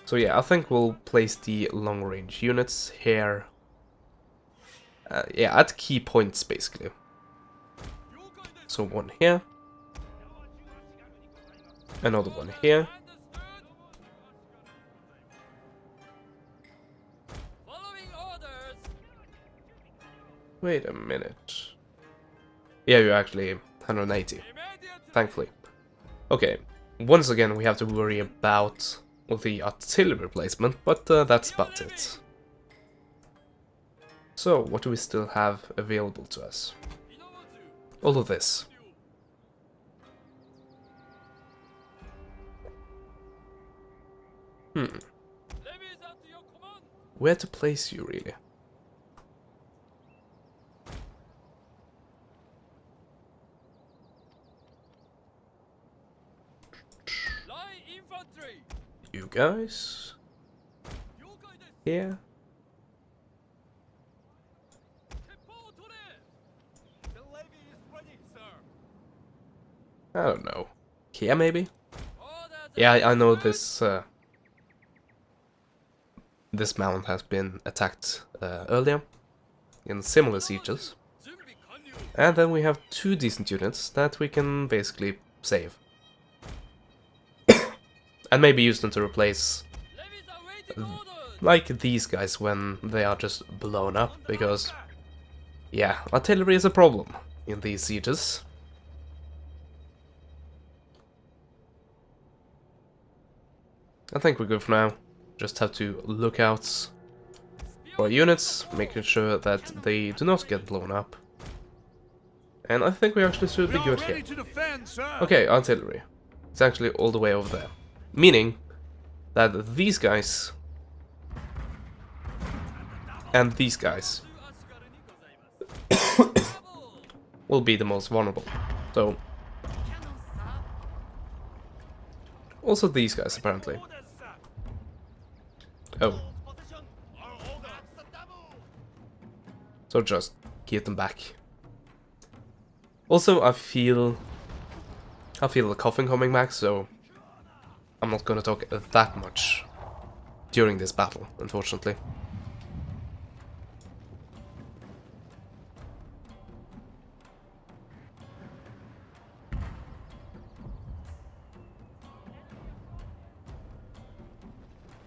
So yeah, I think we'll place the long-range units here. Yeah, at key points, basically. So one here. Another one here. Wait a minute. Yeah, you're actually 180. Thankfully. Okay, once again we have to worry about the artillery replacement, but that's about it. So, what do we still have available to us? All of this. Where to place you, really? You guys? Here? I don't know. Here, maybe? Yeah, I know this this mound has been attacked earlier in similar sieges. And then we have two decent units that we can basically save. And maybe use them to replace like these guys when they are just blown up, because yeah, artillery is a problem in these sieges. I think we're good for now. Just have to look out for our units, making sure that they do not get blown up. And I think we actually should be good here. Okay, artillery. It's actually all the way over there. Meaning that these guys and these guys will be the most vulnerable. So, also these guys apparently. Oh. So just give them back. Also, I feel the coughing coming back, so I'm not gonna talk that much during this battle, unfortunately.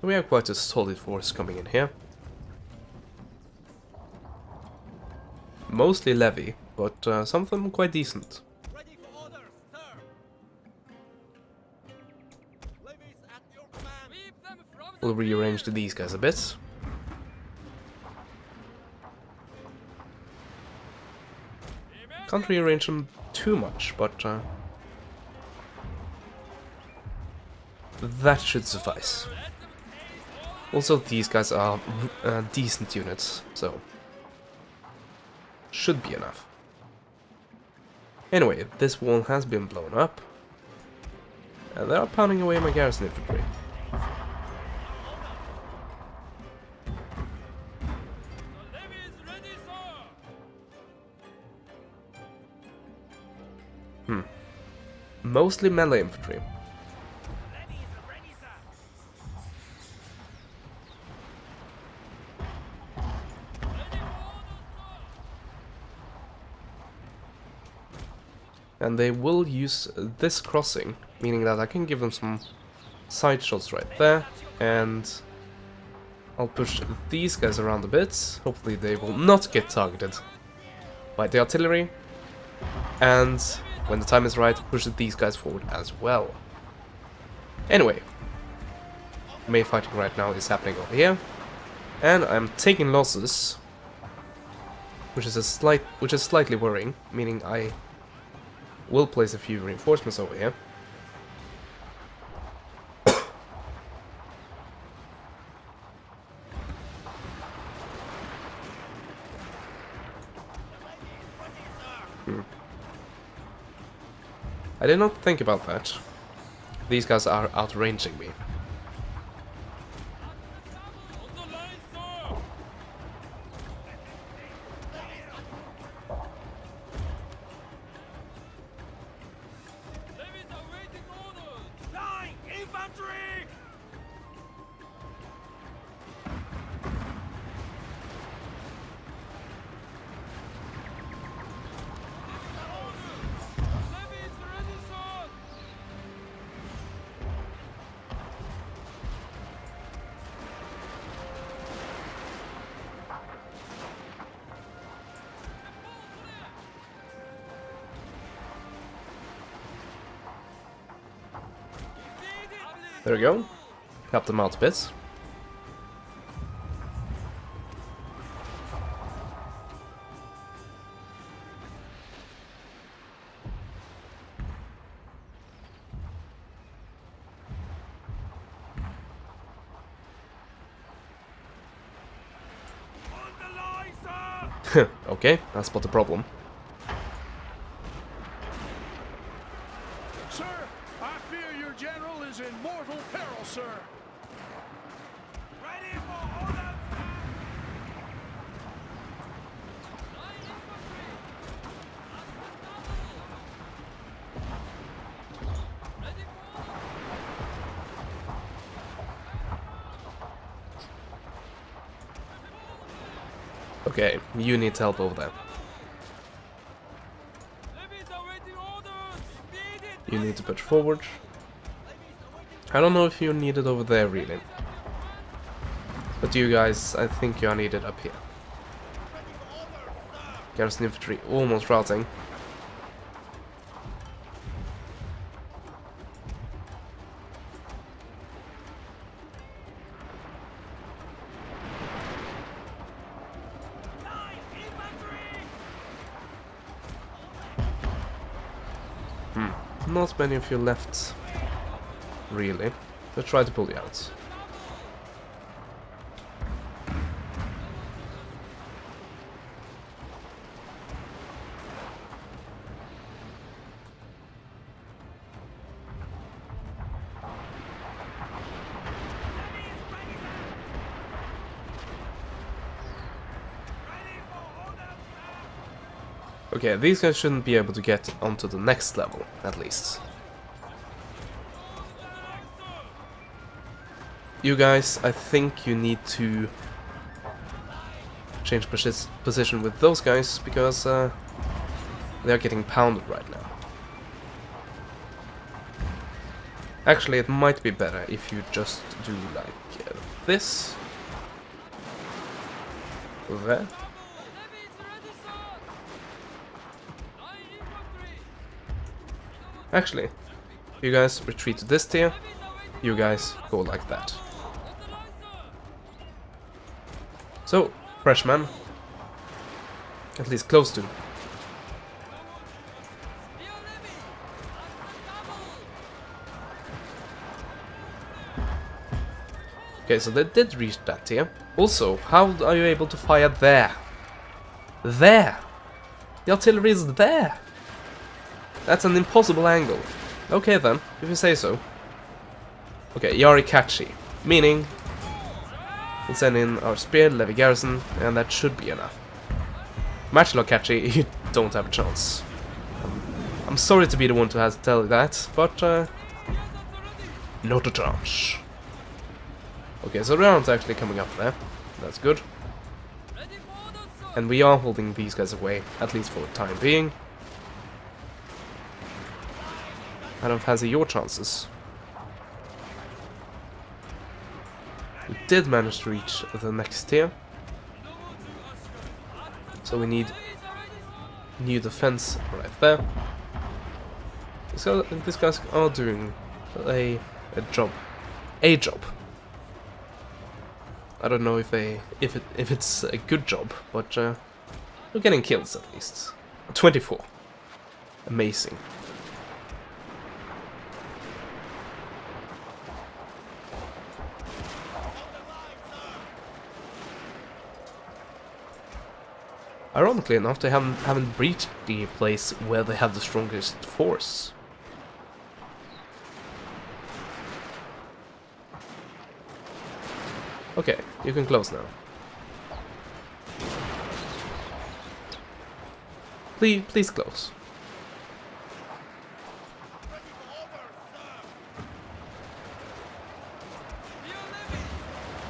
We have quite a solid force coming in here. Mostly levy, but some of them quite decent. We'll rearrange these guys a bit. Can't rearrange them too much, but that should suffice. Also, these guys are decent units, so should be enough. Anyway, this wall has been blown up, and they are pounding away my garrison infantry. Mostly melee infantry. And they will use this crossing, meaning that I can give them some side shots right there, and I'll push these guys around a bit. Hopefully they will not get targeted by the artillery, and when the time is right, push these guys forward as well. Anyway, main fighting right now is happening over here, and I'm taking losses, which is slightly worrying, meaning I will place a few reinforcements over here. I did not think about that. These guys are outranging me. There we go. Help them out a bit. Okay, that's not the problem. Sir, I fear your general is in mortal peril, sir. Ready for order. Okay, you need help over there. You need to push forward. I don't know if you're needed over there, really. But you guys, I think you are needed up here. Garrison infantry almost routing. Not many of you left, really. Let's try to pull you out. Okay, these guys shouldn't be able to get onto the next level, at least. You guys, I think you need to change position with those guys, because they are getting pounded right now. Actually, it might be better if you just do like this. There. Actually, you guys retreat to this tier, you guys go like that. So, freshman, at least close to. Okay, so they did reach that tier. Also, how are you able to fire there? There! The artillery is there! That's an impossible angle. Okay then, if you say so. Okay, Yarikachi. Meaning, we'll send in our spear, levy garrison, and that should be enough. Machilakachi, you don't have a chance. I'm sorry to be the one to have to tell you that, but not a chance. Okay, so the round's actually coming up there. That's good. And we are holding these guys away, at least for the time being. I don't fancy your chances. We did manage to reach the next tier. So we need new defense right there. So these guys are doing a job. A job. I don't know if it's a good job, but we're getting kills at least. 24. Amazing. Ironically enough, they haven't breached the place where they have the strongest force. Okay, you can close now. Please close.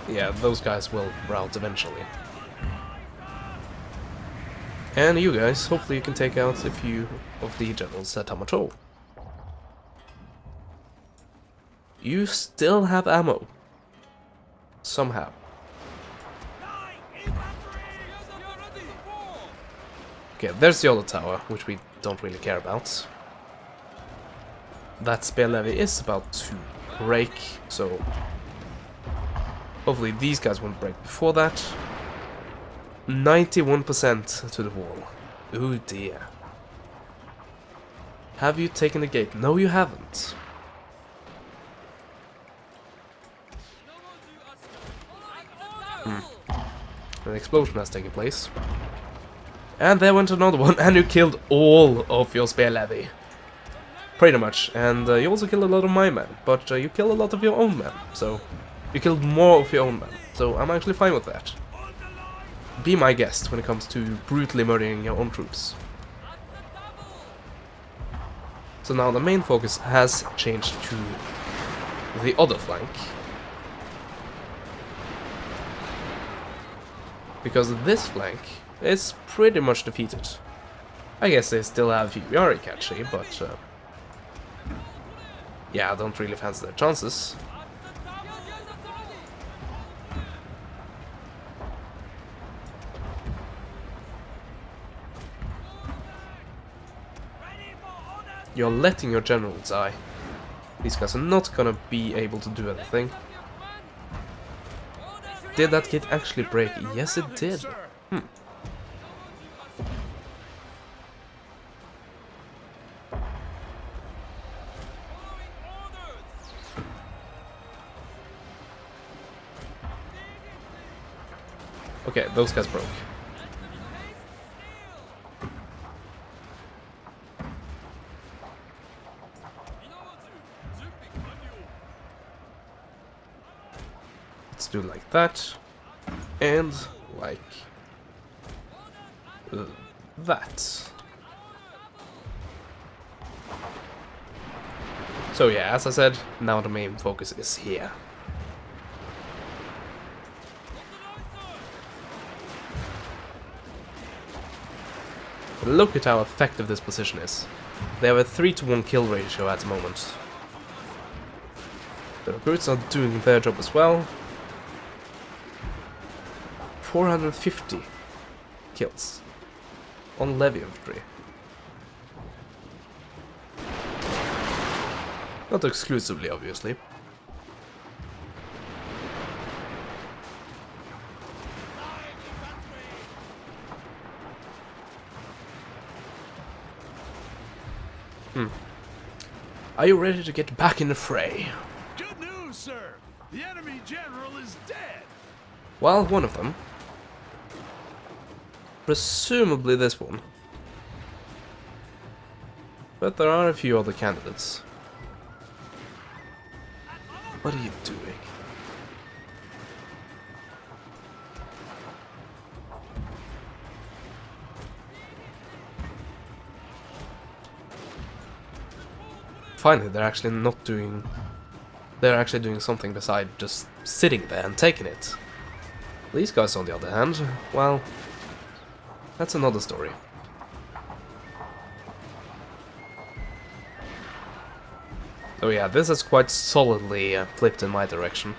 Yeah, those guys will rout eventually. And you guys, hopefully you can take out a few of the generals at Hamato. You still have ammo. Somehow. Okay, there's the other tower, which we don't really care about. That spear levy is about break, so hopefully these guys won't break before that. 91% to the wall. Oh dear. Have you taken the gate? No, you haven't. An explosion has taken place. And there went another one, and you killed all of your spear levy. Pretty much. And you also killed a lot of my men, but you killed a lot of your own men. So, you killed more of your own men. So, I'm actually fine with that. Be my guest when it comes to brutally murdering your own troops. So now the main focus has changed to the other flank. Because this flank is pretty much defeated. I guess they still have a few Yarick actually, but yeah, I don't really fancy their chances. You're letting your general die. These guys are not gonna be able to do anything. Did that gate actually break? Yes, it did. Okay, those guys broke. Let's do like that, and like that. So yeah, as I said, now the main focus is here. Look at how effective this position is. They have a 3-to-1 kill ratio at the moment. The recruits are doing their job as well. 450 kills on levy infantry. Not exclusively, obviously. Are you ready to get back in the fray? Good news, sir. The enemy general is dead. Well, one of them. Presumably this one. But there are a few other candidates. What are you doing? Finally, they're actually not doing... They're actually doing something besides just sitting there and taking it. These guys, on the other hand, well... That's another story. Oh yeah, this is quite solidly flipped in my direction.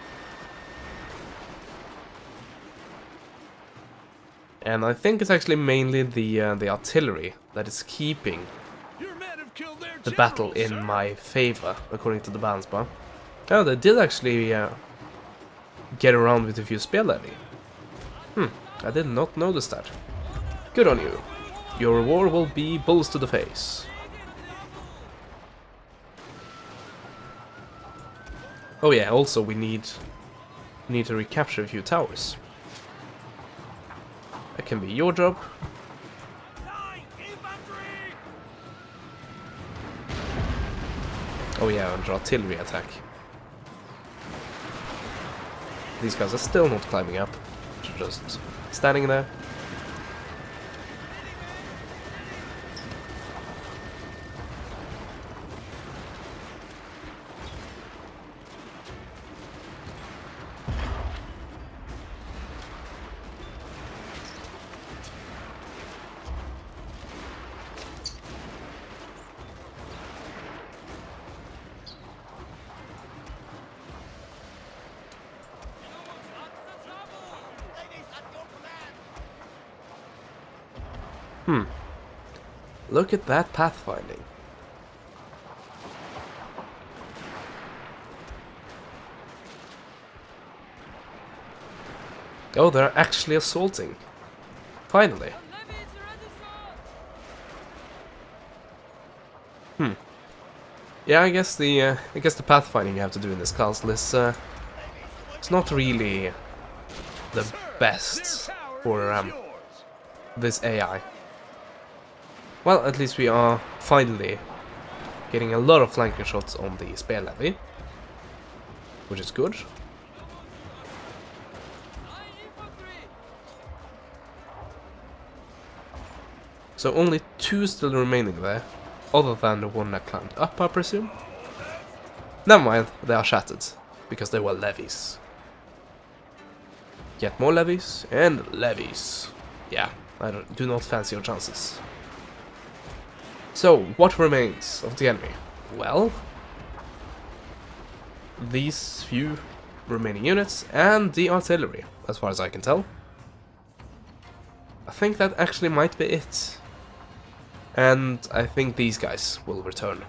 And I think it's actually mainly the artillery that is keeping Your men have killed their the general, battle in sir. my favor, according to the balance bar. Oh, they did actually get around with a few spear levy. I did not notice that. Good on you. Your reward will be bullets to the face. Oh yeah, also we need to recapture a few towers. That can be your job. Oh yeah, under artillery attack. These guys are still not climbing up. They're just standing there. Look at that pathfinding. Oh, they're actually assaulting. Finally. Yeah, I guess the pathfinding you have to do in this castle is it's not really the best for this AI. Well, at least we are finally getting a lot of flanking shots on the spear levy, which is good. So only 2 still remaining there, other than the one that climbed up, I presume. Never mind, they are shattered, because they were levies. Get more levies, and levies. Yeah, I do not fancy your chances. So, what remains of the enemy? Well, these few remaining units, and the artillery, as far as I can tell. I think that actually might be it. And I think these guys will return.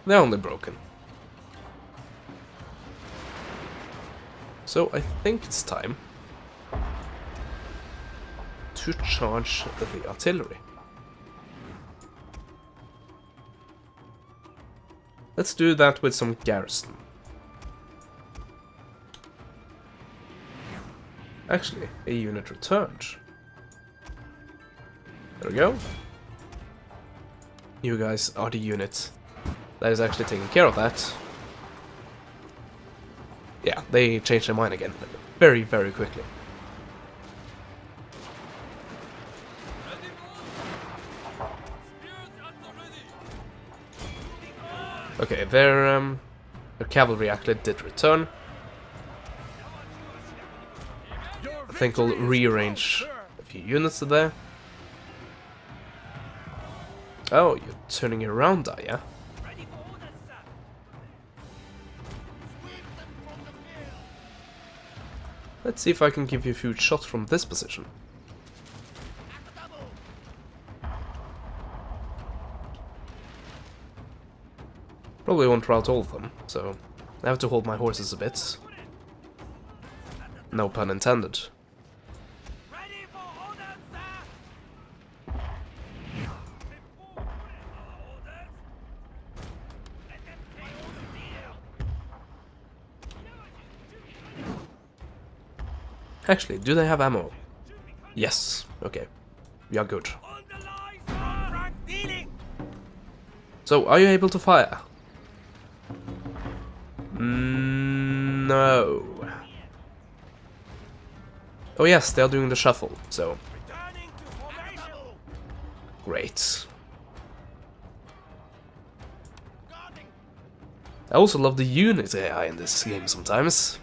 They're only broken. So I think it's time to charge the artillery. Let's do that with some garrison. Actually, a unit returned. There we go. You guys are the unit that is actually taking care of that. Yeah, they changed their mind again. Very, very quickly. Okay, their cavalry actually did return. I think I'll rearrange a few units there. Oh, you're turning it around, are ya? Let's see if I can give you a few shots from this position. Probably won't rout all of them, so I have to hold my horses a bit. No pun intended. Actually, do they have ammo? Yes. Okay. We are good. So, are you able to fire? No. Oh yes, they are doing the shuffle, so... Great. I also love the unit AI in this game sometimes.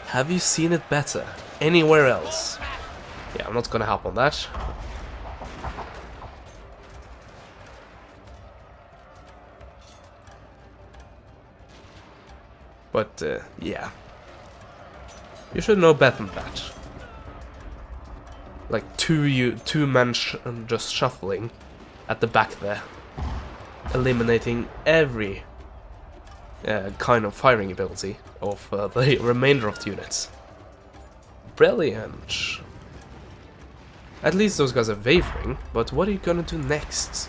Have you seen it better anywhere else? Yeah, I'm not gonna hop on that. But, yeah. You should know better than that. Like, two men just shuffling at the back there. Eliminating every kind of firing ability of the remainder of the units. Brilliant. At least those guys are wavering, but what are you gonna do next?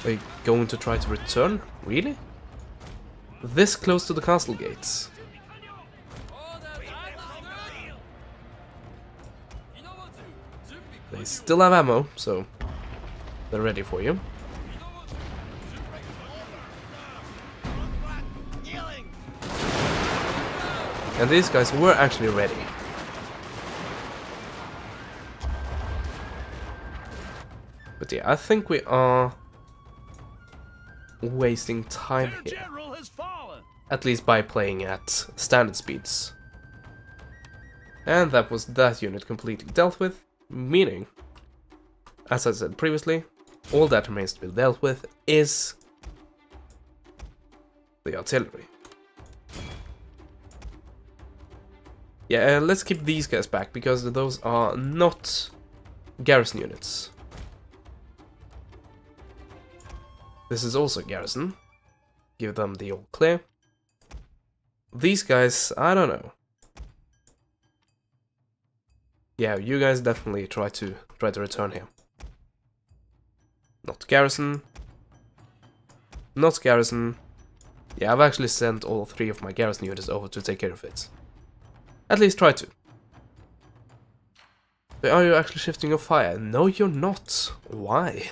Are you going to try to return? Really? This close to the castle gates? They still have ammo, so they're ready for you. And these guys were actually ready. But yeah, I think we are wasting time here. At least by playing at standard speeds. And that was that unit completely dealt with, meaning, as I said previously, all that remains to be dealt with is the artillery. Yeah, let's keep these guys back, because those are not garrison units. This is also garrison. Give them the all clear. These guys, I don't know. Yeah, you guys definitely try to return here. Not garrison. Not garrison. Yeah, I've actually sent all 3 of my garrison units over to take care of it. At least try to. But are you actually shifting your fire? No, you're not. Why?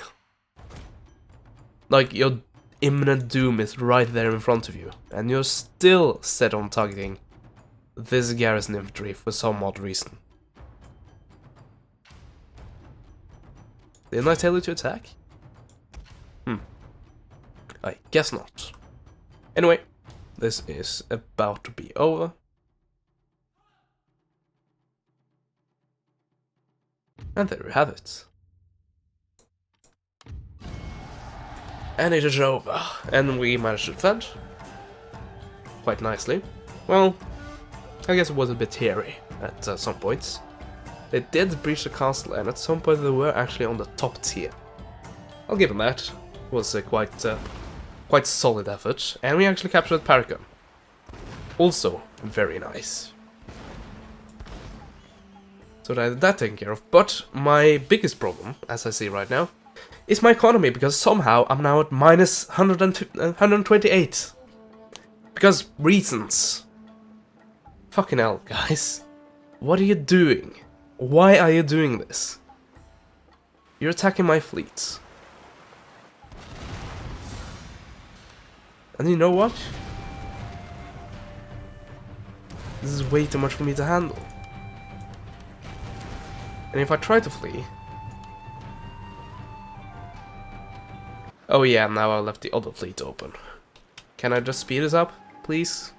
Like, your imminent doom is right there in front of you, and you're still set on targeting this garrison infantry for some odd reason. Didn't I tell you to attack? I guess not. Anyway, this is about to be over. And there we have it. And it is over. And we managed to defend. Quite nicely. Well, I guess it was a bit hairy at some points. They did breach the castle, and at some point they were actually on the top tier. I'll give them that. It was a quite solid effort. And we actually captured Paragon. Also, very nice. So I had that taken care of. But my biggest problem, as I see right now, is my economy, because somehow I'm now at minus 128. Because reasons. Fucking hell, guys. What are you doing? Why are you doing this? You're attacking my fleet. And you know what? This is way too much for me to handle. And if I try to flee... Oh yeah, now I left the other fleet open. Can I just speed this up, please?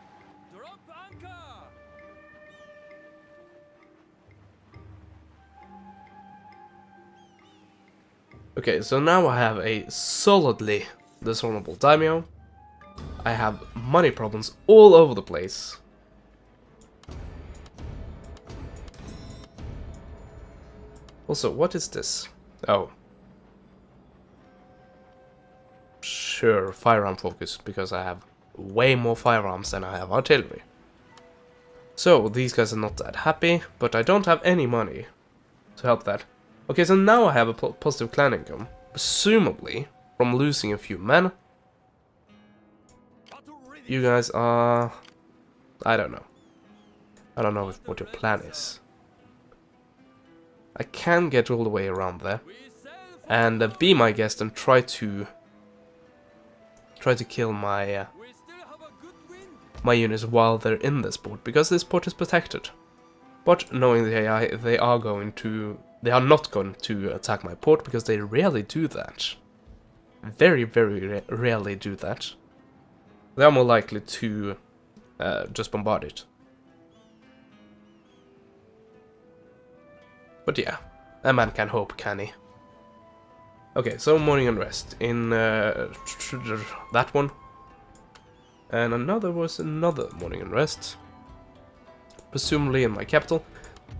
Okay, so now I have a solidly dishonorable daimyo. I have money problems all over the place. Also, what is this? Oh. Sure, firearm focus, because I have way more firearms than I have artillery. So, these guys are not that happy, but I don't have any money to help that. Okay, so now I have a positive clan income, presumably from losing a few men. You guys are... I don't know. I don't know what your plan is. I can get all the way around there and be my guest and try to kill my my units while they're in this port, because this port is protected. But knowing the AI, they are not going to attack my port, because they rarely do that. Very, very rarely do that. They are more likely to just bombard it. But yeah, a man can hope, can he? Okay, so morning unrest in that one. And another was another morning unrest. Presumably in my capital.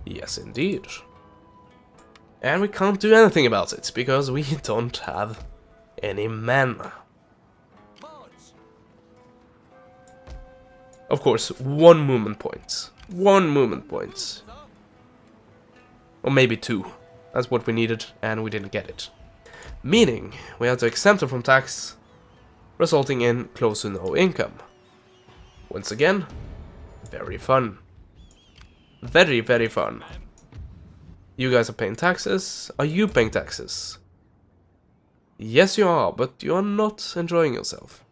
Yes, indeed. And we can't do anything about it, because we don't have any men. Of course, one movement point. One movement point. Or maybe 2. That's what we needed, and we didn't get it. Meaning, we had to exempt them from tax, resulting in close to no income. Once again, very fun. Very, very fun. You guys are paying taxes. Are you paying taxes? Yes, you are, but you are not enjoying yourself.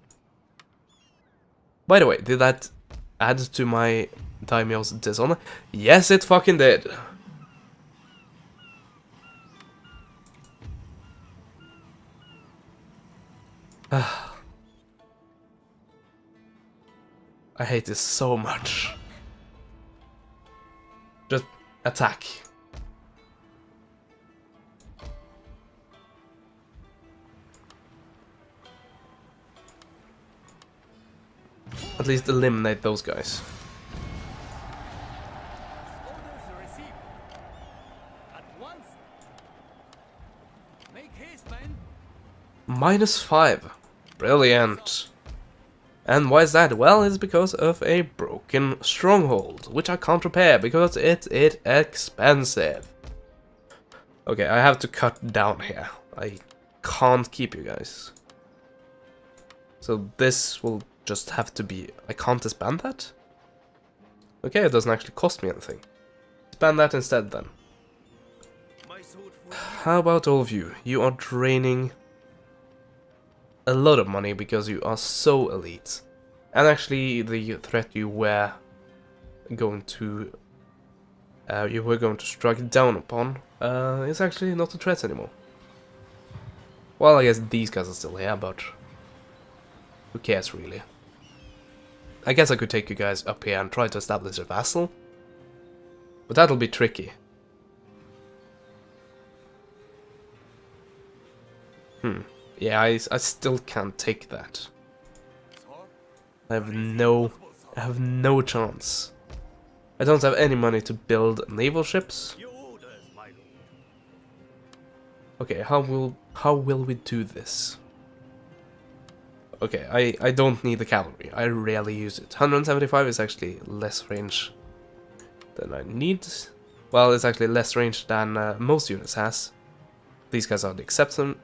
By the way, did that add to my daimyo's dishonor? Yes, it fucking did. I hate this so much. Just attack. At least eliminate those guys. -5. Brilliant. And why is that? Well, it's because of a broken stronghold, which I can't repair because it's expensive. Okay, I have to cut down here. I can't keep you guys. So this will just have to be... I can't disband that? Okay, it doesn't actually cost me anything. Disband that instead then. How about all of you? You are draining a lot of money because you are so elite. And actually the threat you were going to strike down upon is actually not a threat anymore. Well, I guess these guys are still here, but who cares really? I guess I could take you guys up here and try to establish a vassal, but that'll be tricky. Yeah, I still can't take that. I have no chance. I don't have any money to build naval ships. Okay, how will we do this? Okay, I don't need the cavalry. I rarely use it. 175 is actually less range than I need. Well, it's actually less range than most units has. These guys are the exception.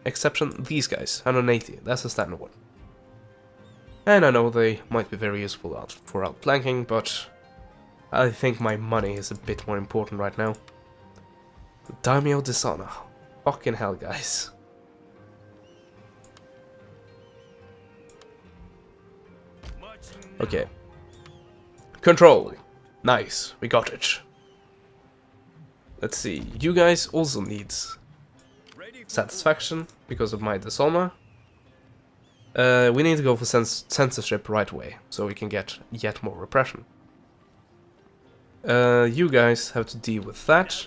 These guys, 180. That's the standard one. And I know they might be very useful for outflanking, but I think my money is a bit more important right now. Daimyo Dishonor. Fucking hell, guys. Okay. Control. Nice, we got it. Let's see, you guys also need satisfaction because of my dishonor. We need to go for censorship right away, so we can get yet more repression. You guys have to deal with that.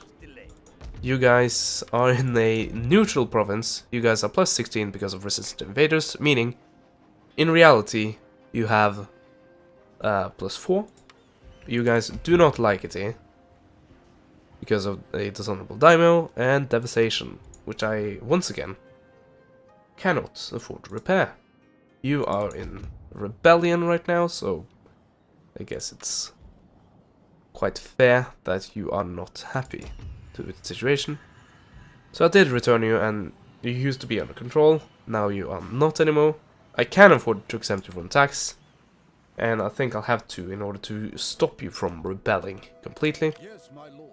You guys are in a neutral province. You guys are plus 16 because of resistant invaders, meaning, in reality, you have plus 4. You guys do not like it here, because of a dishonorable daimyo and devastation, which I, once again, cannot afford to repair. You are in rebellion right now, so I guess it's quite fair that you are not happy with the situation. So I did return you, and you used to be under control. Now you are not anymore. I can afford to exempt you from tax, and I think I'll have to in order to stop you from rebelling completely. Yes, my lord.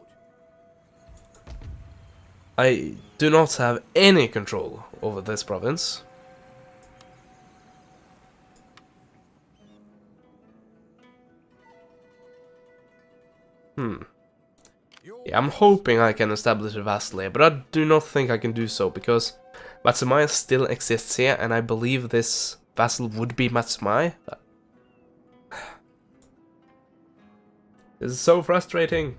I do not have any control over this province. Yeah, I'm hoping I can establish a vassal here, but I do not think I can do so because Matsumai still exists here, and I believe this vassal would be Matsumai. This is so frustrating.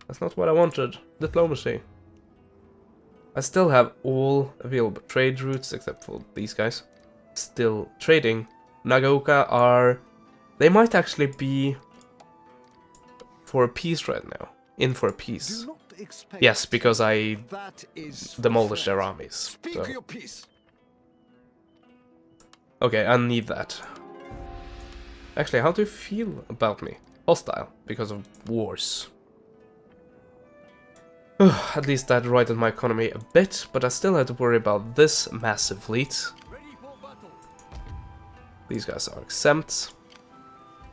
That's not what I wanted. Diplomacy. I still have all available trade routes except for these guys. Still trading. Nagaoka are... They might actually be for a peace right now. In for a peace. Yes, because I demolished their armies. So. Your peace. Okay, I need that. Actually, how do you feel about me? Hostile, because of wars. At least that righted my economy a bit, but I still have to worry about this massive fleet. These guys are exempt.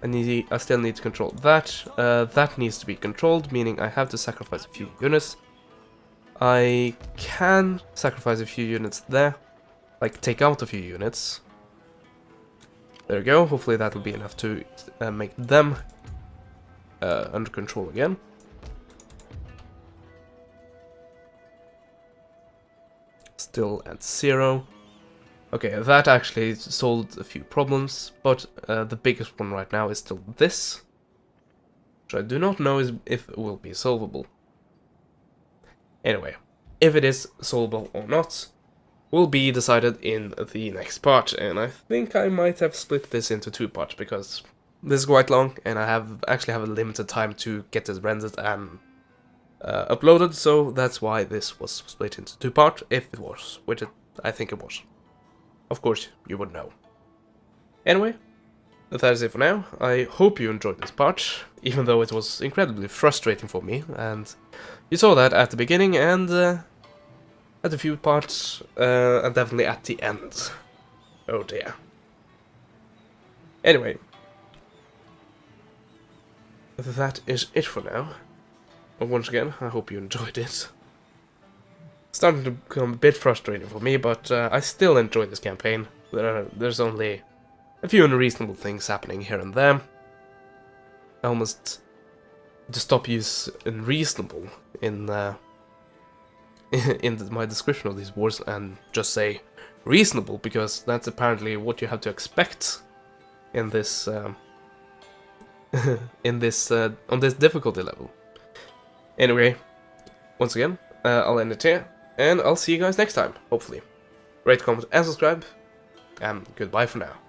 I still need to control that. That needs to be controlled, meaning I have to sacrifice a few units. I can sacrifice a few units there. Like, take out a few units. There we go. Hopefully that'll be enough to make them under control again. Still at 0. Okay, that actually solved a few problems, but the biggest one right now is still this, which I do not know if it will be solvable. Anyway, if it is solvable or not will be decided in the next part, and I think I might have split this into 2 parts because this is quite long, and I actually have a limited time to get this rendered and uploaded, so that's why this was split into 2 parts, if it was, which I think it was. of course you would know. Anyway, that is it for now. I hope you enjoyed this part, even though it was incredibly frustrating for me, and you saw that at the beginning and at a few parts, and definitely at the end. Oh dear. Anyway, that is it for now. But once again, I hope you enjoyed it. Starting to become a bit frustrating for me, but I still enjoy this campaign. There's only a few unreasonable things happening here and there. I almost to stop use unreasonable in my description of these wars and just say reasonable, because that's apparently what you have to expect in this on this difficulty level. Anyway, once again, I'll end it here, and I'll see you guys next time, hopefully. Rate, comment, and subscribe, and goodbye for now.